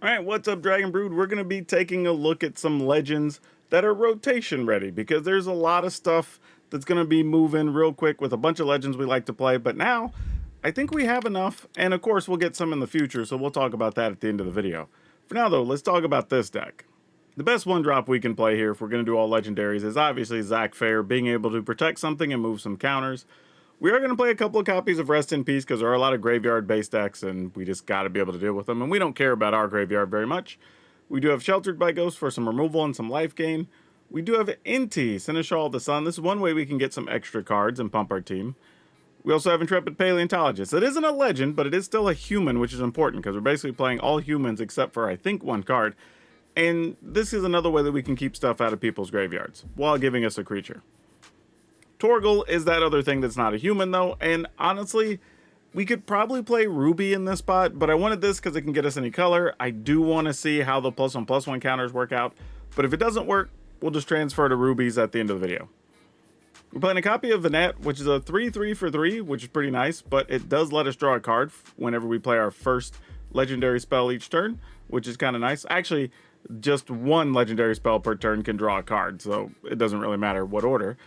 All right, what's up, Dragon Brood? We're going to be taking a look at some legends that are rotation ready because there's a lot of stuff that's going to be moving real quick with a bunch of legends we like to play. But now I think we have enough. And of course, we'll get some in the future. So we'll talk about that at the end of the video. For now, though, let's talk about this deck. The best one drop we can play here if we're going to do all legendaries is obviously Zach Fair, being able to protect something and move some counters. We are going to play a couple of copies of Rest in Peace because there are a lot of graveyard-based decks, and we just got to be able to deal with them. And we don't care about our graveyard very much. We do have Sheltered by Ghost for some removal and some life gain. We do have Inti, Seneschal of the Sun. This is one way we can get some extra cards and pump our team. We also have Intrepid Paleontologist. It isn't a legend, but it is still a human, which is important because we're basically playing all humans except for, I think, one card. And this is another way that we can keep stuff out of people's graveyards while giving us a creature. Torgal is that other thing that's not a human, though, and honestly, we could probably play Ruby in this spot, but I wanted this because it can get us any color. I do want to see how the +1/+1 counters work out, but if it doesn't work, we'll just transfer to Rubies at the end of the video. We're playing a copy of Vanette, which is a 3/3 for 3, which is pretty nice, but it does let us draw a card whenever we play our first legendary spell each turn, which is kind of nice. Actually, just one legendary spell per turn can draw a card, so it doesn't really matter what order.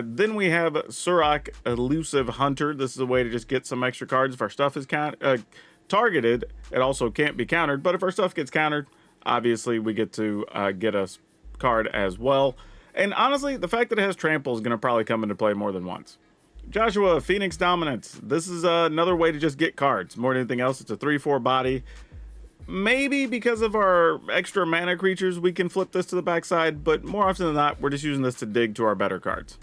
Then we have Surak, Elusive Hunter. This is a way to just get some extra cards if our stuff is targeted. It also can't be countered, but if our stuff gets countered, obviously we get to get a card as well. And honestly, the fact that it has Trample is going to probably come into play more than once. Joshua, Phoenix Dominance. This is another way to just get cards. More than anything else, it's a 3/4 body. Maybe because of our extra mana creatures, we can flip this to the backside, but more often than not, we're just using this to dig to our better cards.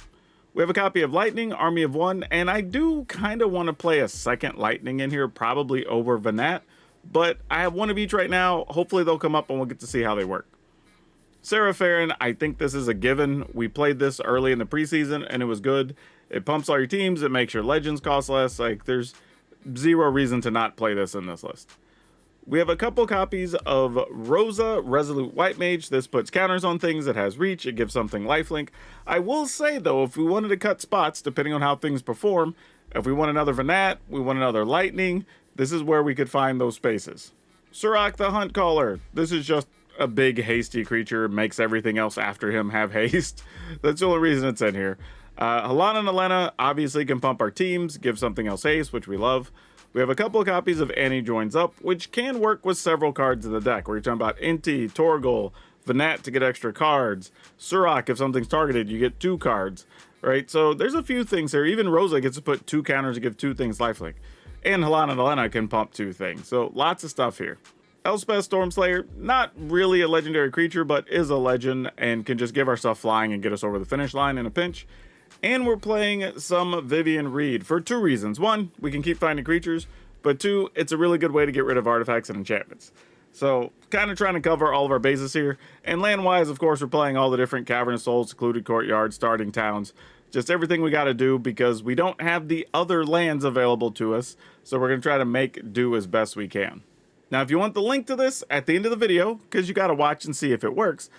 We have a copy of Lightning, Army of One, and I do kind of want to play a second Lightning in here, probably over Vanette, but I have one of each right now. Hopefully they'll come up and we'll get to see how they work. Sarah Farron, I think this is a given. We played this early in the preseason, and it was good. It pumps all your teams. It makes your legends cost less. Like, there's zero reason to not play this in this list. We have a couple copies of Rosa, Resolute White Mage. This puts counters on things. It has reach. It gives something lifelink. I will say, though, if we wanted to cut spots, depending on how things perform, if we want another Vanette, we want another Lightning, this is where we could find those spaces. Surak the Hunt Caller. This is just a big, hasty creature. Makes everything else after him have haste. That's the only reason it's in here. Halana and Elena obviously can pump our teams, give something else haste, which we love. We have a couple of copies of Annie Joins Up, which can work with several cards in the deck. We're talking about Inti, Torgal, Vanette to get extra cards. Surak, if something's targeted, you get 2 cards, right? So there's a few things here. Even Rosa gets to put 2 counters to give 2 things lifelink. And Halana and Elena can pump 2 things. So lots of stuff here. Elspeth Stormslayer, not really a legendary creature, but is a legend and can just give our stuff flying and get us over the finish line in a pinch. And we're playing some Vivian Reed for 2 reasons. 1, we can keep finding creatures, but 2, it's a really good way to get rid of artifacts and enchantments. So, kind of trying to cover all of our bases here. And land-wise, of course, we're playing all the different Cavernous Souls, Secluded Courtyards, Starting Towns. Just everything we got to do because we don't have the other lands available to us. So we're going to try to make do as best we can. Now, if you want the link to this at the end of the video, because you got to watch and see if it works,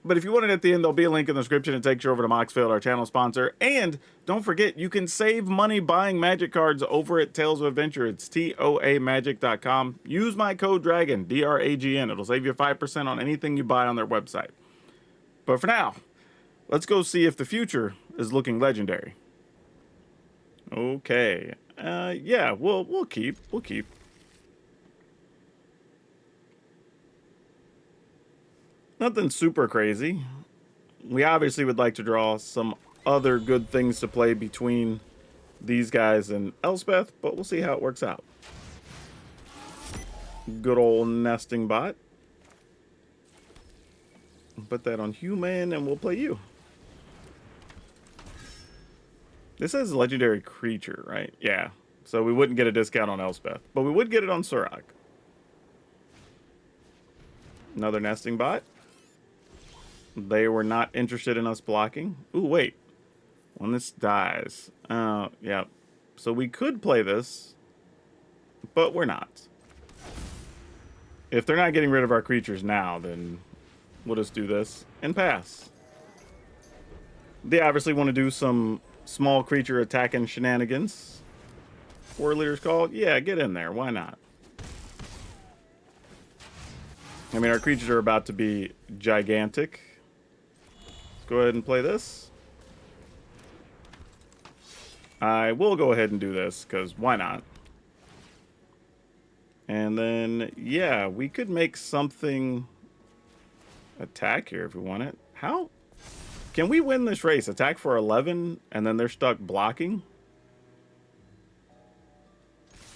but if you want it at the end, there'll be a link in the description. It takes you over to Moxfield, our channel sponsor. And don't forget, you can save money buying Magic cards over at Tales of Adventure. It's toamagic.com. Use my code DRAGON, DRAGN. It'll save you 5% on anything you buy on their website. But for now, let's go see if the future is looking legendary. Okay. Yeah, we'll keep. Nothing super crazy. We obviously would like to draw some other good things to play between these guys and Elspeth, but we'll see how it works out. Good old nesting bot. Put that on human and we'll play you. This is a legendary creature, right? Yeah. So we wouldn't get a discount on Elspeth, but we would get it on Surak. Another nesting bot. They were not interested in us blocking. Ooh, wait. When this dies. Yeah. So we could play this, but we're not. If they're not getting rid of our creatures now, then we'll just do this and pass. They obviously want to do some small creature attacking shenanigans. War Leader's called. Yeah, get in there. Why not? I mean, our creatures are about to be gigantic. Let's go ahead and play this. I will go ahead and do this, because why not? And then, yeah, we could make something attack here if we want it. How? Can we win this race? Attack for 11, and then they're stuck blocking?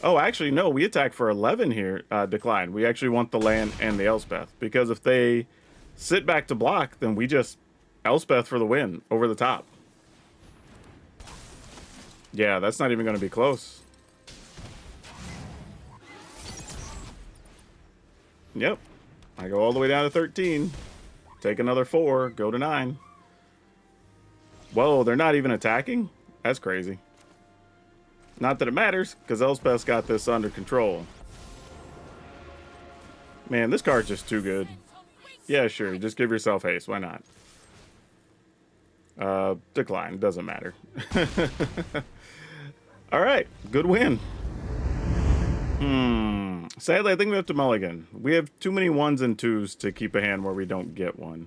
Oh, actually, no, we attack for 11 here. Decline. We actually want the land and the Elspeth, because if they sit back to block, then we just Elspeth for the win over the top. Yeah, that's not even going to be close. Yep. I go all the way down to 13. Take another 4. Go to 9. Whoa, they're not even attacking? That's crazy. Not that it matters, because Elspeth's got this under control. Man, this card's just too good. Yeah, sure. Just give yourself haste. Why not? Decline. Doesn't matter. All right. Good win. Sadly, I think we have to mulligan. We have too many 1s and 2s to keep a hand where we don't get one.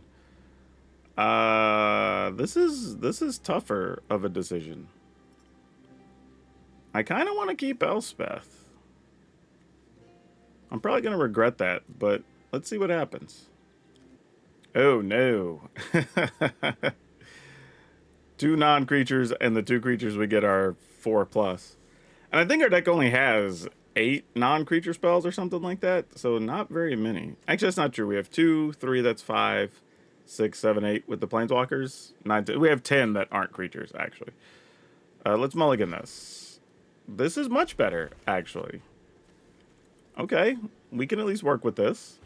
This is tougher of a decision. I kind of want to keep Elspeth. I'm probably going to regret that, but let's see what happens. Oh, no. 2 non-creatures, and the 2 creatures we get are 4+. And I think our deck only has 8 non-creature spells or something like that, so not very many. Actually, that's not true. We have 2, 3, that's 5, 6, 7, 8 with the planeswalkers. 9, 10. We have 10 that aren't creatures, actually. Let's mulligan this. This is much better, actually. Okay, we can at least work with this.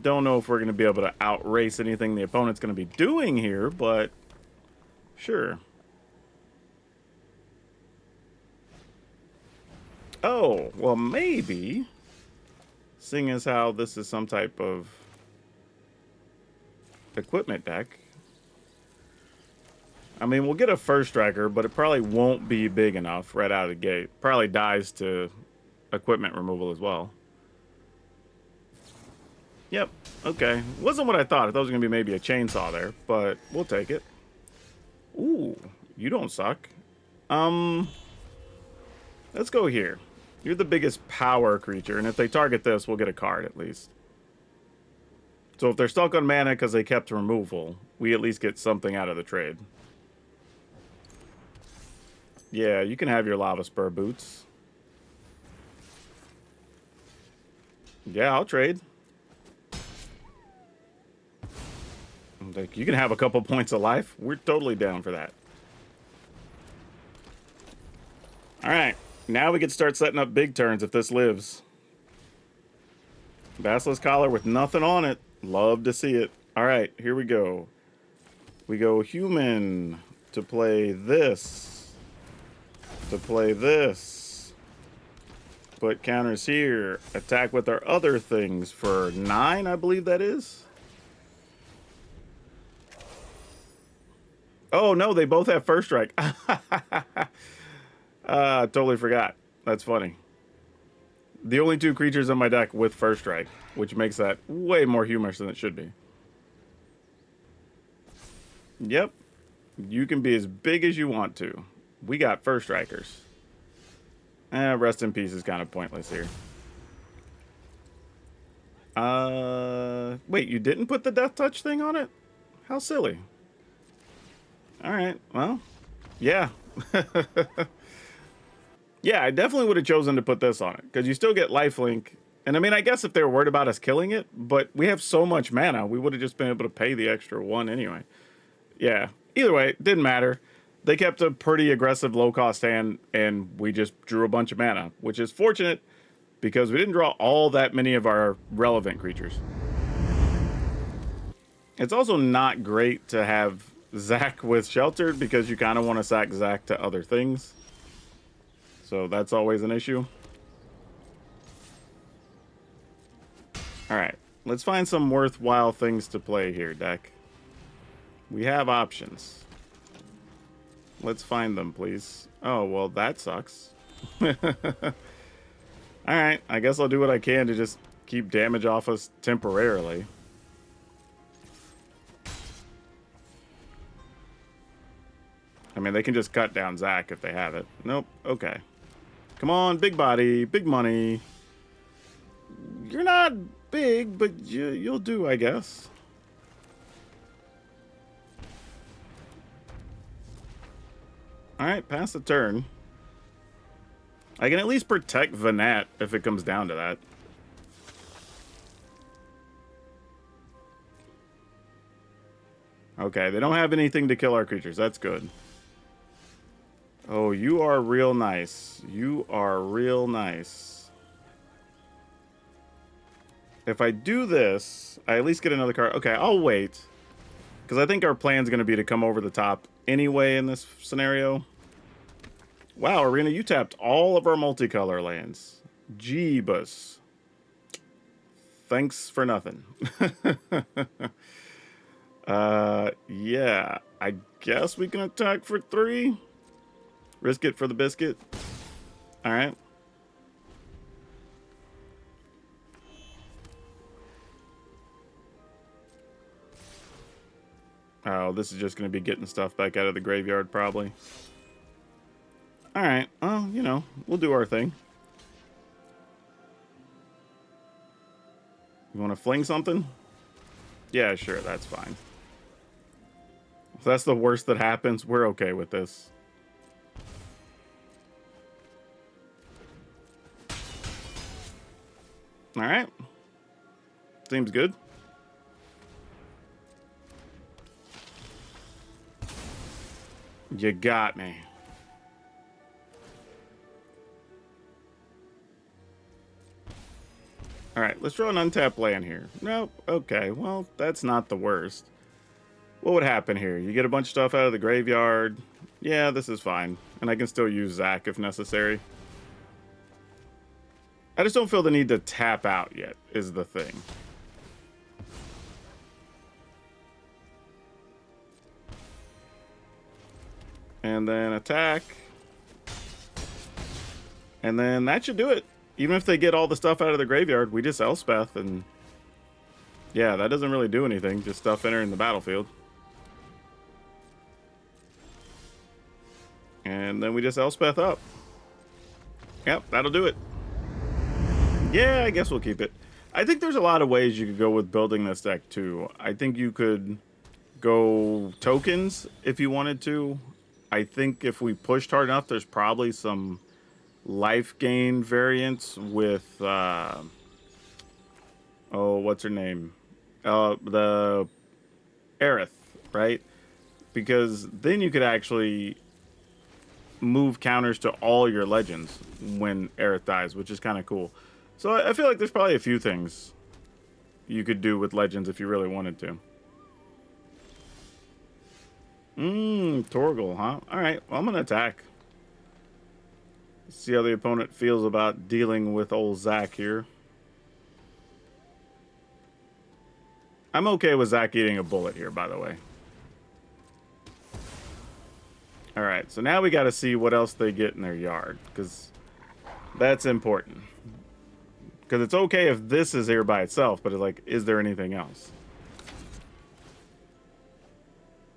Don't know if we're going to be able to outrace anything the opponent's going to be doing here, but sure. Oh, well, maybe, seeing as how this is some type of equipment deck. I mean, we'll get a first striker, but it probably won't be big enough right out of the gate. Probably dies to equipment removal as well. Yep, okay. Wasn't what I thought. I thought it was going to be maybe a chainsaw there, but we'll take it. Ooh, you don't suck. Let's go here. You're the biggest power creature, and if they target this, we'll get a card at least. So if they're stuck on mana because they kept removal, we at least get something out of the trade. Yeah, you can have your Lava Spur boots. Yeah, I'll trade. Like, you can have a couple points of life. We're totally down for that. Alright, now we can start setting up big turns if this lives. Basilisk Collar with nothing on it. Love to see it. Alright, here we go. We go human to play this. To play this. Put counters here. Attack with our other things for 9, I believe that is. Oh, no, they both have first strike. Totally forgot. That's funny. The only 2 creatures on my deck with first strike, which makes that way more humorous than it should be. Yep. You can be as big as you want to. We got first strikers. Rest in peace is kind of pointless here. Wait, you didn't put the Death Touch thing on it? How silly. Alright, well, yeah. Yeah, I definitely would have chosen to put this on it, because you still get lifelink. And I mean, I guess if they were worried about us killing it, but we have so much mana, we would have just been able to pay the extra 1 anyway. Yeah, either way, didn't matter. They kept a pretty aggressive low-cost hand, and we just drew a bunch of mana, which is fortunate, because we didn't draw all that many of our relevant creatures. It's also not great to have Zach with Sheltered, because you kind of want to sack Zach to other things. So that's always an issue. Alright, let's find some worthwhile things to play here, deck. We have options. Let's find them, please. Oh, well, that sucks. Alright, I guess I'll do what I can to just keep damage off us temporarily. I mean, they can just cut down Zach if they have it. Nope, okay. Come on, big body, big money. You're not big, but you'll do, I guess. Alright, pass the turn. I can at least protect Vanat if it comes down to that. Okay, they don't have anything to kill our creatures. That's good. Oh, you are real nice. You are real nice. If I do this, I at least get another card. Okay, I'll wait. Because I think our plan's going to be to come over the top anyway in this scenario. Wow, Arena, you tapped all of our multicolor lands. Jeebus. Thanks for nothing. Yeah. I guess we can attack for 3. Risk it for the biscuit. Alright. Oh, this is just going to be getting stuff back out of the graveyard, probably. Alright, well, you know, we'll do our thing. You want to fling something? Yeah, sure, that's fine. If that's the worst that happens, we're okay with this. Alright. Seems good. You got me. Alright, let's draw an untapped land here. Nope. Okay, well, that's not the worst. What would happen here? You get a bunch of stuff out of the graveyard. Yeah, this is fine. And I can still use Zach if necessary. I just don't feel the need to tap out yet, is the thing. And then attack. And then that should do it. Even if they get all the stuff out of the graveyard, we just Elspeth, and yeah, that doesn't really do anything. Just stuff entering the battlefield. And then we just Elspeth up. Yep, that'll do it. Yeah, I guess we'll keep it. I think there's a lot of ways you could go with building this deck, too. I think you could go tokens if you wanted to. I think if we pushed hard enough, there's probably some life gain variants with oh, what's her name, the Aerith, right? Because then you could actually move counters to all your legends when Aerith dies, which is kind of cool. So I feel like there's probably a few things you could do with legends if you really wanted to. Torgal, huh? Alright, well, I'm gonna attack. See how the opponent feels about dealing with old Zach here. I'm okay with Zach eating a bullet here, by the way. Alright, so now we gotta see what else they get in their yard, because that's important. Because it's okay if this is here by itself, but it's like, is there anything else?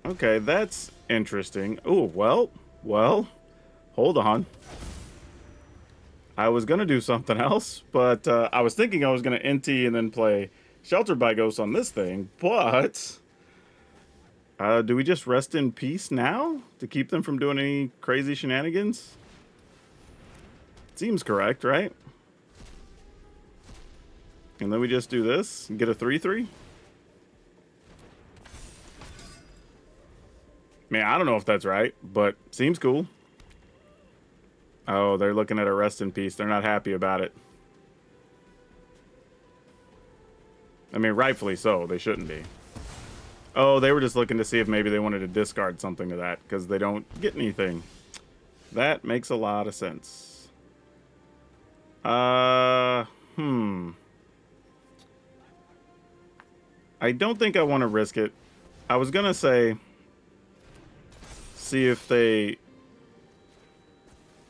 Okay, that's interesting. Oh, well, hold on. I was going to do something else, but I was thinking I was going to NT and then play Sheltered by Ghosts on this thing, but do we just rest in peace now to keep them from doing any crazy shenanigans? Seems correct, right? And then we just do this and get a 3/3? Man, I don't know if that's right, but seems cool. Oh, they're looking at a rest in peace. They're not happy about it. I mean, rightfully so. They shouldn't be. Oh, they were just looking to see if maybe they wanted to discard something to that because they don't get anything. That makes a lot of sense. I don't think I want to risk it. I was going to say, see if they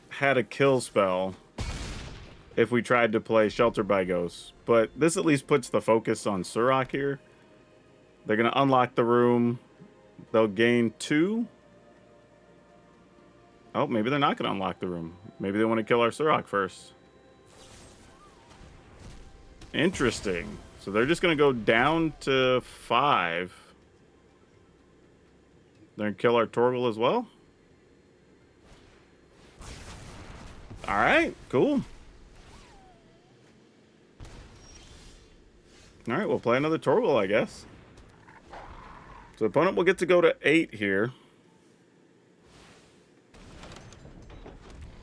had a kill spell if we tried to play Shelter by Ghosts. But this at least puts the focus on Surrak here. They're going to unlock the room. They'll gain 2. Oh, maybe they're not going to unlock the room. Maybe they want to kill our Surrak first. Interesting. So they're just going to go down to 5. They're going to kill our Torgal as well. All right, cool. All right, we'll play another Torgal, I guess. So the opponent will get to go to 8 here.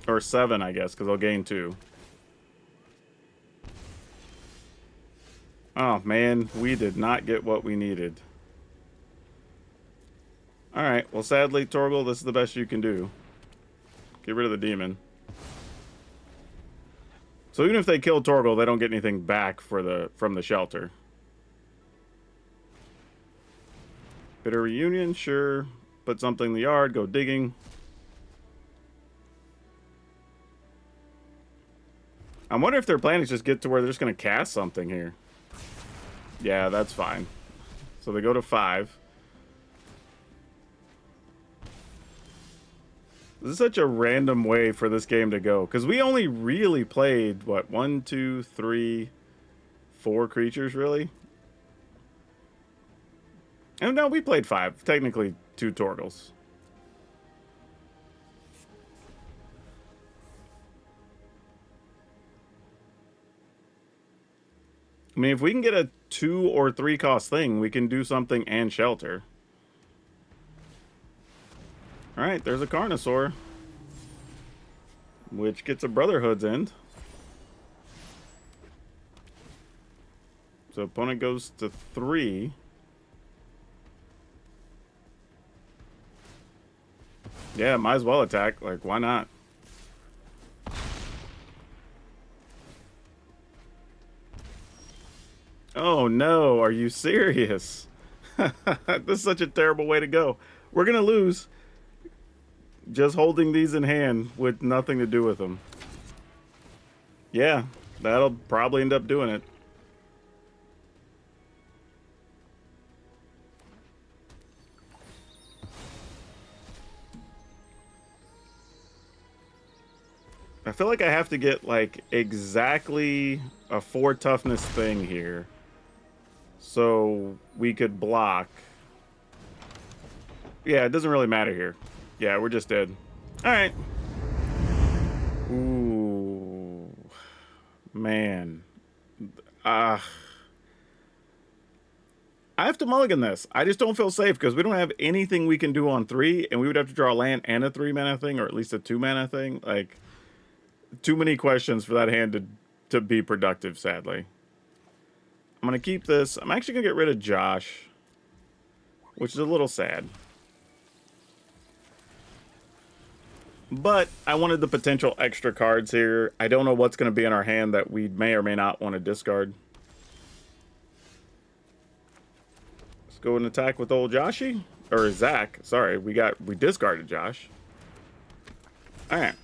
Or 7, I guess, because they'll gain 2. Oh, man, we did not get what we needed. Alright, well, sadly, Torgal, this is the best you can do. Get rid of the demon. So even if they kill Torgal, they don't get anything back for from the shelter. Bitter Reunion, sure. Put something in the yard, go digging. I wonder if their plan is just get to where they're just going to cast something here. Yeah, that's fine. So they go to 5. This is such a random way for this game to go. Because we only really played, what, 1, 2, 3, 4 creatures, really? Oh, no, we played 5. Technically, 2 Torgals. I mean, if we can get a 2 or 3 cost thing, we can do something and shelter. Alright, there's a Carnosaur. Which gets a Brotherhood's End. So opponent goes to 3. Yeah, might as well attack. Like, why not? Oh no, are you serious? This is such a terrible way to go. We're gonna lose just holding these in hand with nothing to do with them. Yeah, that'll probably end up doing it. I feel like I have to get like exactly a 4 toughness thing here so we could block. Yeah, it doesn't really matter here. Yeah, we're just dead. All right. Ooh, man. I have to mulligan this. I just don't feel safe because we don't have anything we can do on 3, and we would have to draw a land and a 3-mana thing, or at least a 2-mana thing. Like, too many questions for that hand to be productive, sadly. I'm going to keep this. I'm actually going to get rid of Josh, which is a little sad. But I wanted the potential extra cards here. I don't know what's going to be in our hand that we may or may not want to discard. Let's go and attack with old Joshy. Or Zach. Sorry, we discarded Josh. Alright.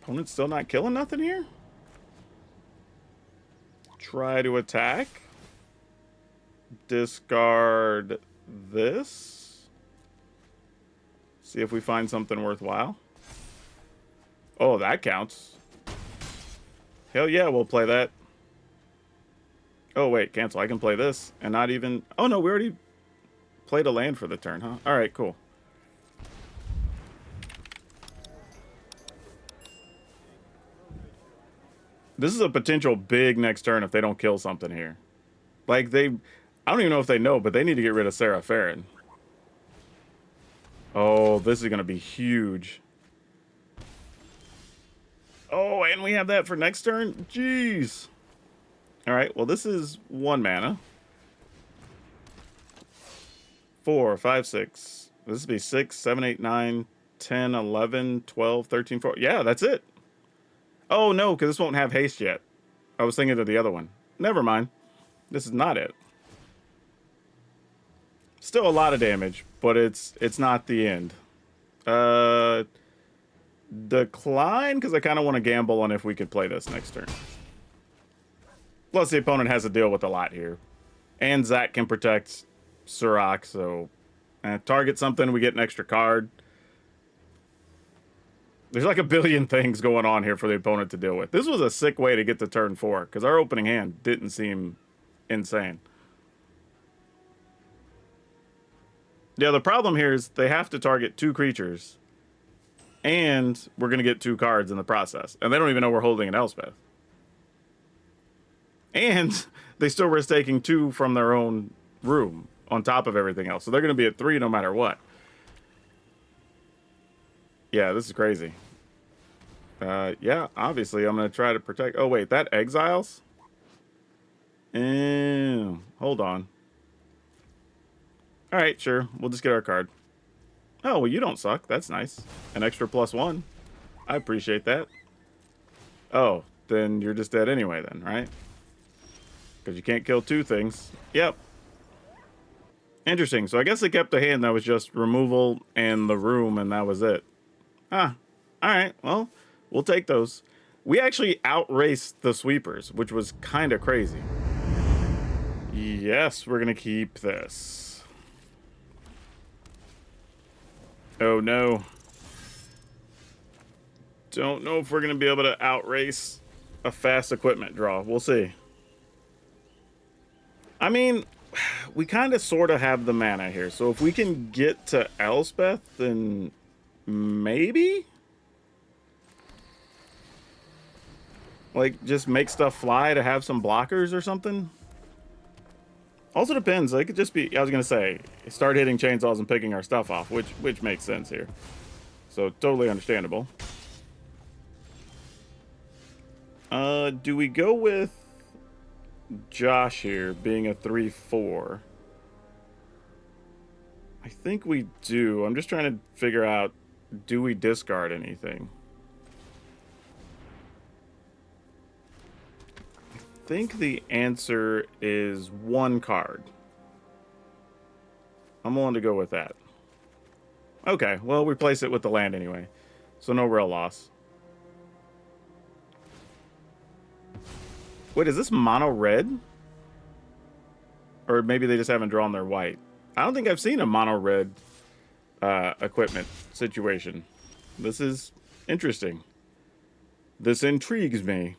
Opponent's still not killing nothing here? Try to attack. Discard this. See if we find something worthwhile. Oh, that counts. Hell yeah, we'll play that. Oh, wait, cancel. I can play this and not even... Oh, no, we already played a land for the turn, huh? All right, cool. This is a potential big next turn if they don't kill something here. Like, I don't even know if they know, but they need to get rid of Sarah Farron. Oh, this is going to be huge. Oh, and we have that for next turn? Jeez. All right, well, this is 1 mana. 4, 5, 6. This would be 6, 7, 8, 9, 10, 11, 12, 13, 14. Yeah, that's it. Oh, no, because this won't have haste yet. I was thinking of the other one. Never mind. This is not it. Still a lot of damage, but it's not the end. decline, because I kind of want to gamble on if we could play this next turn. Plus, the opponent has to deal with a lot here. And Zach can protect Surak, so target something, we get an extra card. There's like a billion things going on here for the opponent to deal with. This was a sick way to get to turn 4, because our opening hand didn't seem insane. Yeah, the problem here is they have to target 2 creatures, and we're going to get 2 cards in the process. And they don't even know we're holding an Elspeth. And they still risk taking 2 from their own room on top of everything else. So they're going to be at 3 no matter what. Yeah, this is crazy. Yeah, obviously I'm going to try to protect... Oh, wait, that exiles? Hold on. All right, sure. We'll just get our card. Oh, well, you don't suck. That's nice. An extra +1. I appreciate that. Oh, then you're just dead anyway then, right? Because you can't kill 2 things. Yep. Interesting. So I guess they kept a hand that was just removal and the room, and that was it. Ah, all right. Well, we'll take those. We actually outraced the sweepers, which was kind of crazy. Yes, we're going to keep this. Oh, no. Don't know if we're going to be able to outrace a fast equipment draw. We'll see. I mean, we kind of sort of have the mana here. So if we can get to Elspeth, then maybe? Like, just make stuff fly to have some blockers or something? Also depends. It could just be, I was going to say, start hitting chainsaws and picking our stuff off, which makes sense here. So totally understandable. Do we go with Josh here being a 3/4? I think we do. I'm just trying to figure out, do we discard anything? I think the answer is 1 card. I'm willing to go with that. Okay, well, replace it with the land anyway. So no real loss. Wait, is this mono red? Or maybe they just haven't drawn their white. I don't think I've seen a mono red equipment situation. This is interesting. This intrigues me.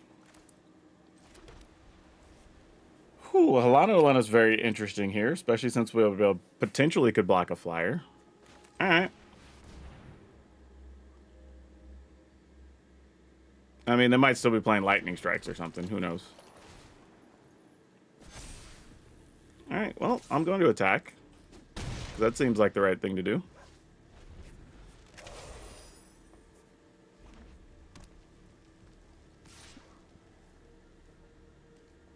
Whew, Helana's very interesting here, especially since we potentially could block a flyer. Alright. I mean, they might still be playing lightning strikes or something. Who knows? Alright, well, I'm going to attack. That seems like the right thing to do.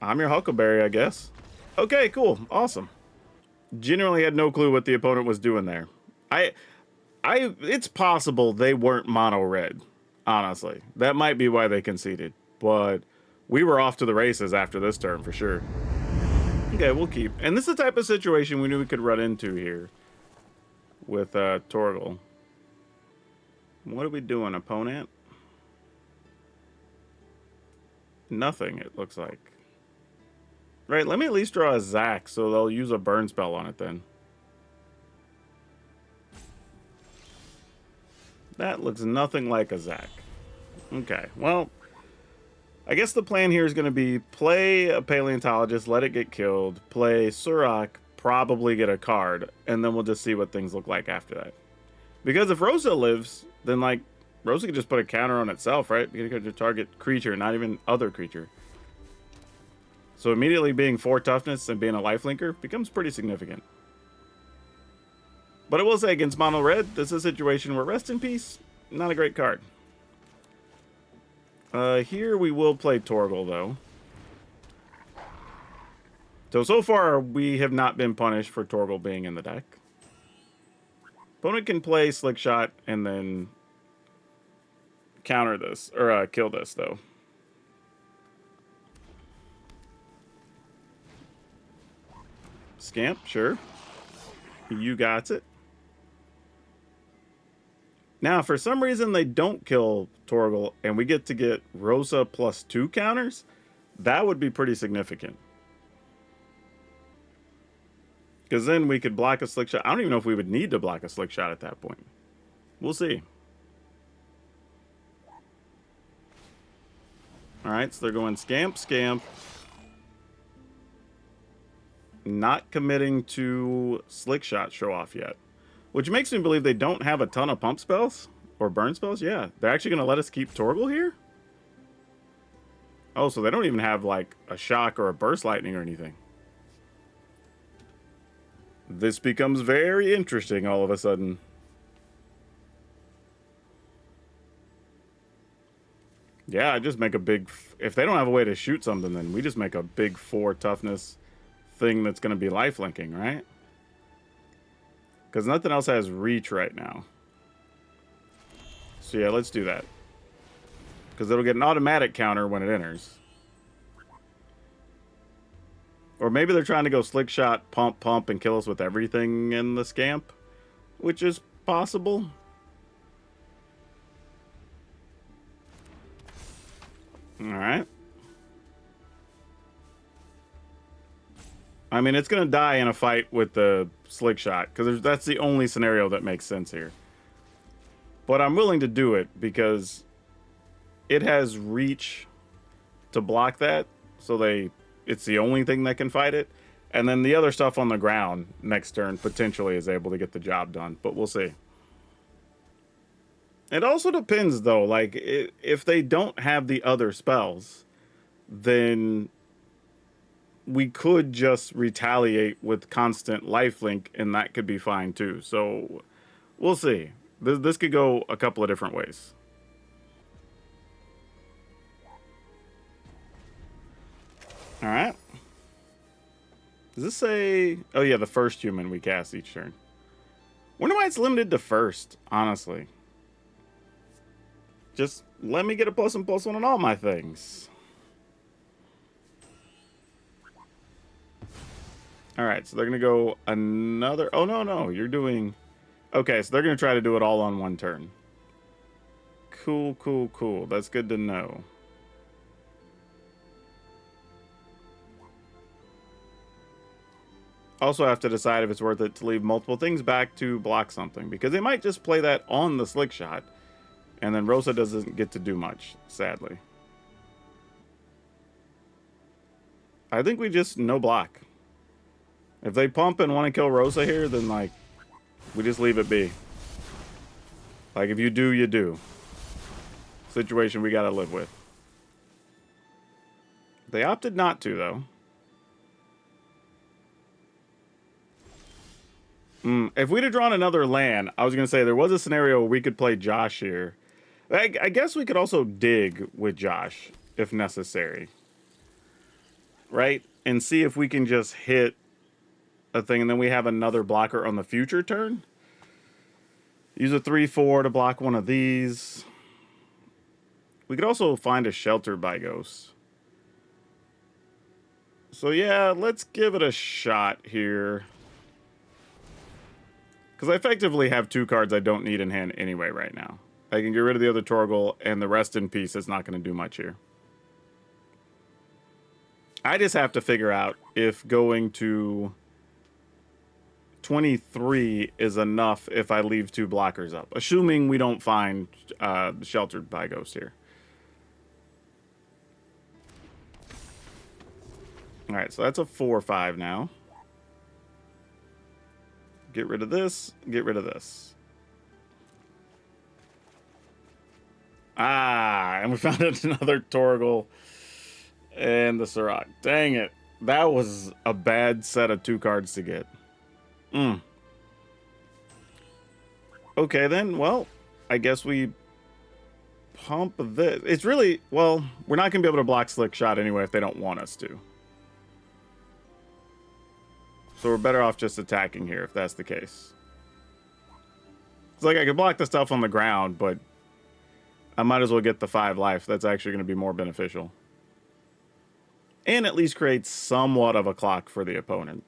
I'm your Huckleberry, I guess. Okay, cool. Awesome. Genuinely had no clue what the opponent was doing there. It's possible they weren't mono red, honestly. That might be why they conceded. But we were off to the races after this turn for sure. Okay, we'll keep. And this is the type of situation we knew we could run into here with Torgal. What are we doing, opponent? Nothing, it looks like. Right, let me at least draw a Zac, so they'll use a burn spell on it then. That looks nothing like a Zac. Okay, well, I guess the plan here is going to be play a Paleontologist, let it get killed, play Surak, probably get a card, and then we'll just see what things look like after that. Because if Rosa lives, then, like, Rosa could just put a counter on itself, right? Because you could target creature, not even other creature. So immediately being 4 toughness and being a lifelinker becomes pretty significant. But I will say, against mono red, this is a situation where Rest in Peace, not a great card. Here we will play Torgal, though. So far, we have not been punished for Torgal being in the deck. Opponent can play Slick Shot and then counter this, or kill this, though. Scamp, sure. You got it. Now, for some reason, they don't kill Torgal, and we get to get Rosa +2 counters. That would be pretty significant. Because then we could block a slick shot. I don't even know if we would need to block a slick shot at that point. We'll see. Alright, so they're going Scamp, Scamp. Not committing to slick shot show off yet. Which makes me believe they don't have a ton of pump spells. Or burn spells, yeah. They're actually going to let us keep Torgal here? Oh, so they don't even have, like, a shock or a burst lightning or anything. This becomes very interesting all of a sudden. Yeah, I just make a big... If they don't have a way to shoot something, then we just make a big 4 toughness thing that's going to be lifelinking, right? Because nothing else has reach right now. So yeah, let's do that. Because it'll get an automatic counter when it enters. Or maybe they're trying to go slick shot, pump, pump, and kill us with everything in the Scamp. Which is possible. Alright. I mean, it's going to die in a fight with the slick shot. Because that's the only scenario that makes sense here. But I'm willing to do it because it has reach to block that. So it's the only thing that can fight it. And then the other stuff on the ground next turn potentially is able to get the job done. But we'll see. It also depends, though. Like, if they don't have the other spells, then we could just retaliate with constant lifelink, and that could be fine, too. So, we'll see. This could go a couple of different ways. Alright. Does this say... Oh, yeah, the first human we cast each turn. Wonder why it's limited to first, honestly. Just let me get a +1/+1 on all my things. Alright, so they're going to go another... Oh, no, you're doing... Okay, so they're going to try to do it all on one turn. Cool, cool, cool. That's good to know. Also have to decide if it's worth it to leave multiple things back to block something. Because they might just play that on the slick shot. And then Rosa doesn't get to do much, sadly. I think we just no block. If they pump and want to kill Rosa here, then, like, we just leave it be. Like, if you do, you do. Situation we gotta live with. They opted not to, though. If we'd have drawn another land, I was going to say there was a scenario where we could play Josh here. I guess we could also dig with Josh, if necessary. Right? And see if we can just hit a thing, and then we have another blocker on the future turn. Use a 3/4 to block one of these. We could also find a shelter by ghosts. So yeah, let's give it a shot here. Because I effectively have 2 cards I don't need in hand anyway right now. I can get rid of the other Torgal, and the rest in peace is not going to do much here. I just have to figure out if going to 23 is enough if I leave 2 blockers up. Assuming we don't find sheltered by ghost here. Alright, so that's a 4/5 now. Get rid of this. Get rid of this. Ah, and we found another Torgal and the Sirach. Dang it. That was a bad set of 2 cards to get. Okay, then. Well, I guess we pump this. It's really... Well, we're not going to be able to block Slick Shot anyway if they don't want us to. So we're better off just attacking here if that's the case. It's like I could block the stuff on the ground, but I might as well get the 5 life. That's actually going to be more beneficial. And at least create somewhat of a clock for the opponent.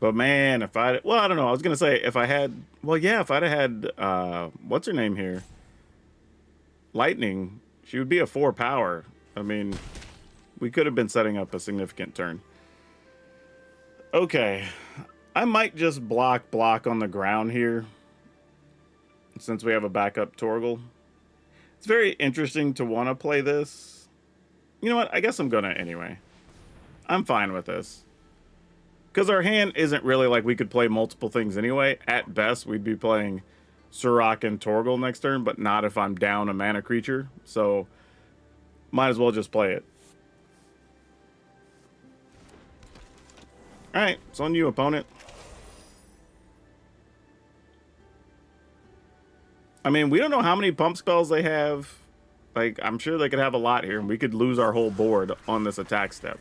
But man, if I, well, I don't know. I was gonna say if I had, well, yeah, if I'd have had, what's her name here, Lightning, she would be a 4 power. I mean, we could have been setting up a significant turn. Okay, I might just block on the ground here, since we have a backup Torgal. It's very interesting to want to play this. You know what? I guess I'm gonna anyway. I'm fine with this. Because our hand isn't really like we could play multiple things anyway. At best, we'd be playing Surrak and Torgal next turn, but not if I'm down a mana creature. So, might as well just play it. Alright, it's on you, opponent. I mean, we don't know how many pump spells they have. Like, I'm sure they could have a lot here, and we could lose our whole board on this attack step.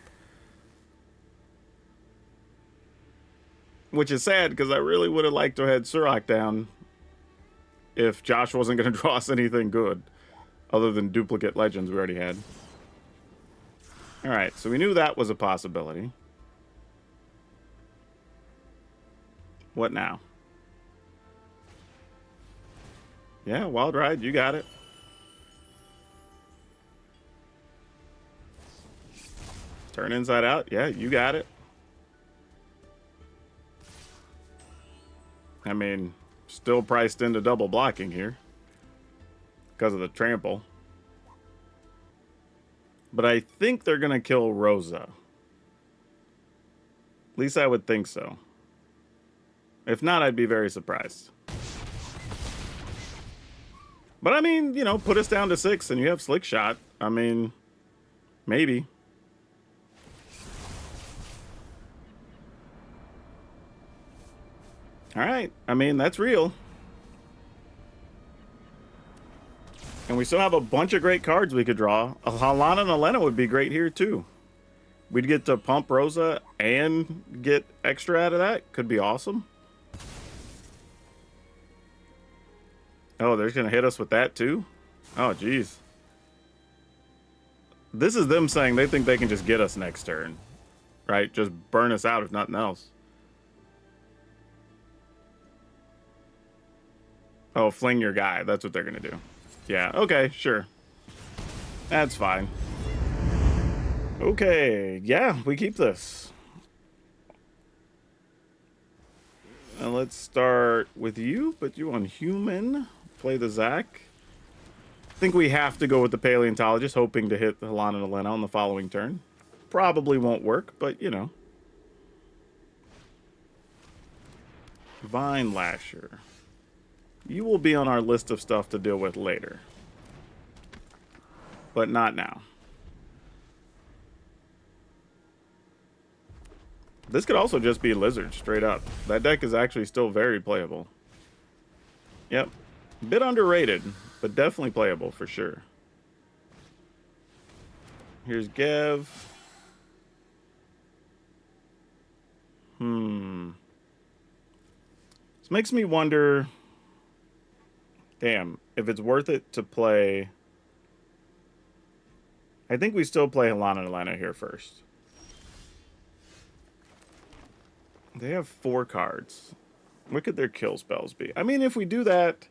Which is sad, because I really would have liked to have had Surrak down if Josh wasn't going to draw us anything good, other than duplicate legends we already had. Alright, so we knew that was a possibility. What now? Yeah, Wild Ride, you got it. Turn inside out, yeah, you got it. I mean, still priced into double blocking here because of the trample. But I think they're going to kill Rosa. At least I would think so. If not, I'd be very surprised. But I mean, you know, put us down to 6 and you have Slick Shot. I mean, maybe. Alright, I mean, that's real. And we still have a bunch of great cards we could draw. A Halana and Elena would be great here, too. We'd get to pump Rosa and get extra out of that. Could be awesome. Oh, they're going to hit us with that, too? Oh, jeez. This is them saying they think they can just get us next turn. Right? Just burn us out if nothing else. Oh, fling your guy. That's what they're going to do. Yeah, okay, sure. That's fine. Okay, yeah, we keep this. Now let's start with you. Put you on human. Play the Zach. I think we have to go with the Paleontologist, hoping to hit the Halana and Elena on the following turn. Probably won't work, but you know. Vine Lasher. You will be on our list of stuff to deal with later. But not now. This could also just be Lizard, straight up. That deck is actually still very playable. Yep. A bit underrated, but definitely playable for sure. Here's Gev. This makes me wonder... Damn, if it's worth it to play... I think we still play Halana and Elena here first. They have 4 cards. What could their kill spells be? I mean, if we do that,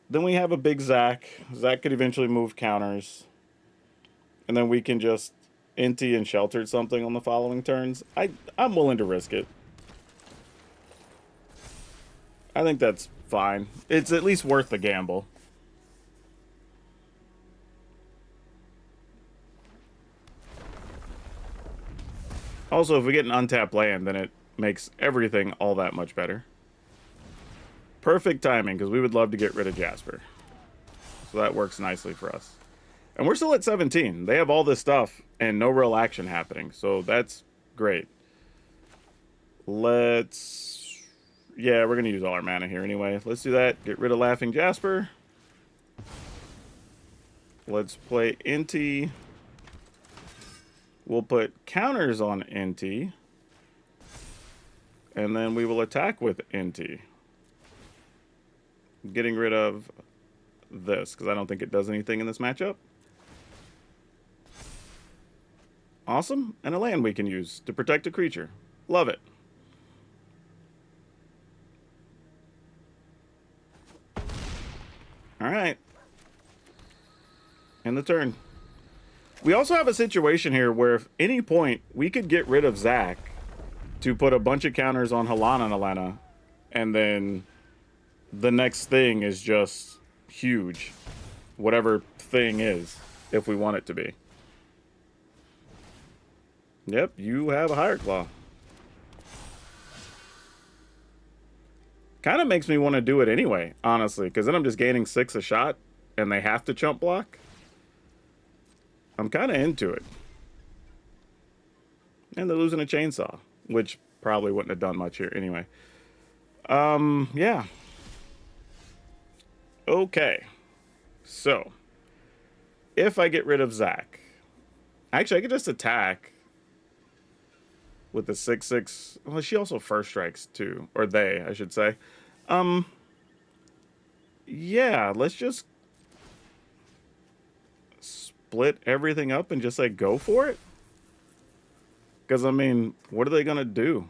then we have a big Zach. Zach could eventually move counters. And then we can just Inti and Sheltered something on the following turns. I'm willing to risk it. I think that's fine. It's at least worth the gamble. Also, if we get an untapped land, then it makes everything all that much better. Perfect timing, because we would love to get rid of Jasper. So that works nicely for us. And we're still at 17. They have all this stuff and no real action happening. So that's great. Let's... Yeah, we're going to use all our mana here anyway. Let's do that. Get rid of Laughing Jasper. Let's play Inti. We'll put counters on Inti. And then we will attack with Inti. Getting rid of this, because I don't think it does anything in this matchup. Awesome. And a land we can use to protect a creature. Love it. All right. End the turn. We also have a situation here where if any point we could get rid of Zach to put a bunch of counters on Halana and Alana, and then the next thing is just huge. Whatever thing is, if we want it to be. Yep, you have a Higher Claw. Kind of makes me want to do it anyway, honestly, because then I'm just gaining 6 a shot, and they have to chump block. I'm kind of into it. And they're losing a chainsaw, which probably wouldn't have done much here anyway. Yeah. Okay. So, if I get rid of Zach, actually, I could just attack with the 6/6. Well, she also first strikes too, or they, I should say. Yeah, let's just split everything up and just say go for it. Because, I mean, what are they going to do?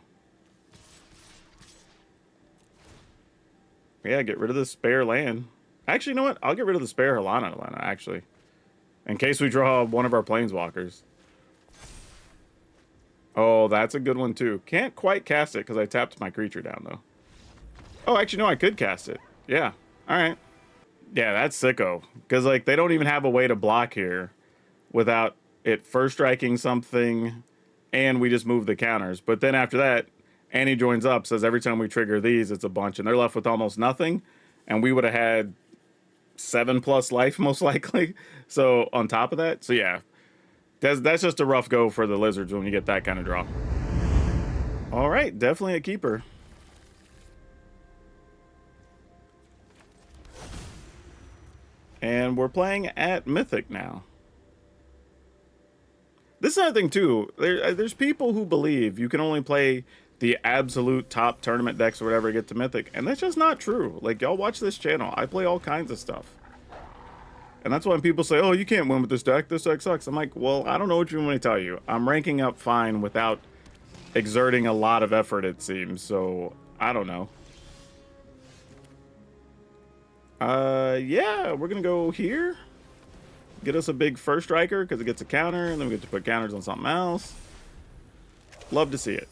Yeah, get rid of the spare land. Actually, you know what? I'll get rid of the spare Halana, actually. In case we draw one of our planeswalkers. Oh, that's a good one, too. Can't quite cast it because I tapped my creature down, though. Oh, actually, no, I could cast it. Yeah. All right. Yeah, that's sicko. Because, like, they don't even have a way to block here without it first striking something, and we just move the counters. But then after that, Annie joins up, says every time we trigger these, it's a bunch, and they're left with almost nothing, and we would have had 7+ life, most likely. So, on top of that, so yeah. That's just a rough go for the Lizards when you get that kind of draw. All right, definitely a keeper. And we're playing at Mythic now. This is another thing, too. There's people who believe you can only play the absolute top tournament decks or whatever to get to Mythic, and that's just not true. Like, y'all watch this channel. I play all kinds of stuff. And that's why when people say, oh, you can't win with this deck sucks. I'm like, well, I don't know what you want me to tell you. I'm ranking up fine without exerting a lot of effort, it seems. So, I don't know. Yeah, we're going to go here. Get us a big first striker because it gets a counter, and then we get to put counters on something else. Love to see it.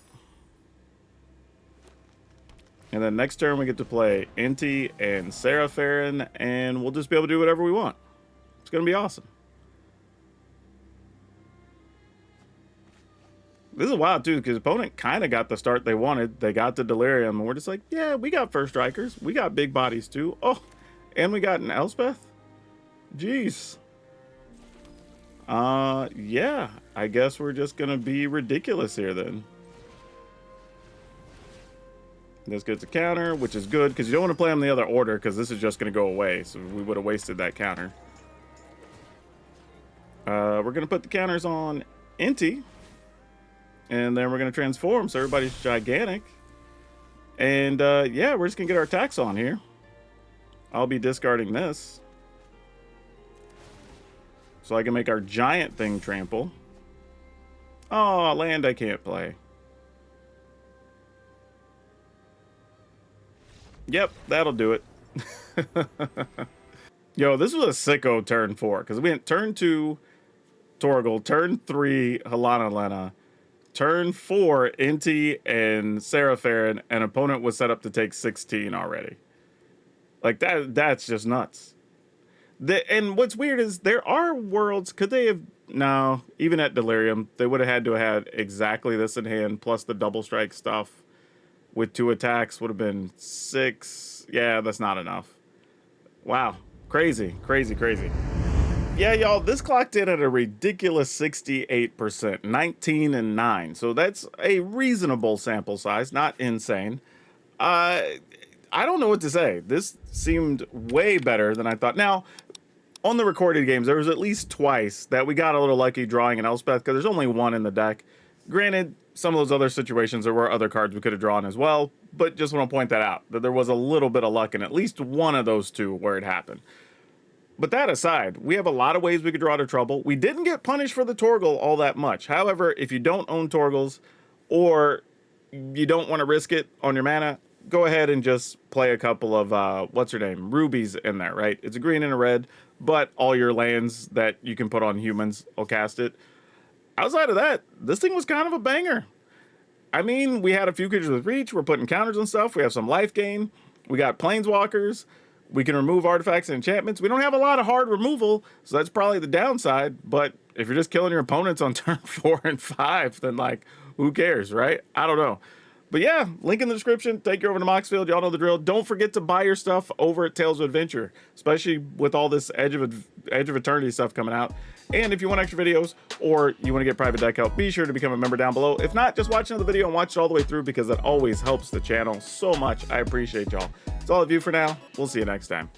And then next turn we get to play Inti and Seraphim, and we'll just be able to do whatever we want. It's going to be awesome. This is wild, too, because the opponent kind of got the start they wanted. They got the Delirium, and we're just like, yeah, we got first strikers. We got big bodies, too. Oh, and we got an Elspeth? Jeez. Yeah, I guess we're just going to be ridiculous here, then. This gets a counter, which is good, because you don't want to play them in the other order, because this is just going to go away, so we would have wasted that counter. We're going to put the counters on Inti, and then we're going to transform, so everybody's gigantic. And, yeah, we're just going to get our attacks on here. I'll be discarding this, so I can make our giant thing trample. Oh, land I can't play. Yep, that'll do it. Yo, this was a sicko turn 4, because we went turn 2, Torgal, turn 3, Halana Lena, turn 4, Inti and Seraphim, and opponent was set up to take 16 already. Like, that's just nuts. And what's weird is there are worlds, could they have, no, even at Delirium, they would have had to have had exactly this in hand, plus the double strike stuff. With 2 attacks would have been 6. Yeah, that's not enough. Wow. Crazy. Yeah, y'all, this clocked in at a ridiculous 68%. 19 and 9. So that's a reasonable sample size. Not insane. I don't know what to say. This seemed way better than I thought. Now, on the recorded games, there was at least twice that we got a little lucky drawing an Elspeth, because there's only one in the deck. Granted, some of those other situations, there were other cards we could have drawn as well, but just want to point that out, that there was a little bit of luck in at least one of those two where it happened. But that aside, we have a lot of ways we could draw to trouble. We didn't get punished for the Torgal all that much. However, if you don't own Torgals, or you don't want to risk it on your mana, go ahead and just play a couple of, what's her name, rubies in there, right? It's a green and a red, but all your lands that you can put on humans will cast it. Outside of that, this thing was kind of a banger. I mean, we had a few creatures with reach. We're putting counters and stuff. We have some life gain. We got planeswalkers. We can remove artifacts and enchantments. We don't have a lot of hard removal, so that's probably the downside. But if you're just killing your opponents on turn 4 and 5, then, like, who cares, right? I don't know. But yeah, link in the description. Take you over to Moxfield. Y'all know the drill. Don't forget to buy your stuff over at Tales of Adventure, especially with all this Edge of Eternity stuff coming out. And if you want extra videos or you want to get private deck help, be sure to become a member down below. If not, just watch another video and watch it all the way through because that always helps the channel so much. I appreciate y'all. That's all of you for now. We'll see you next time.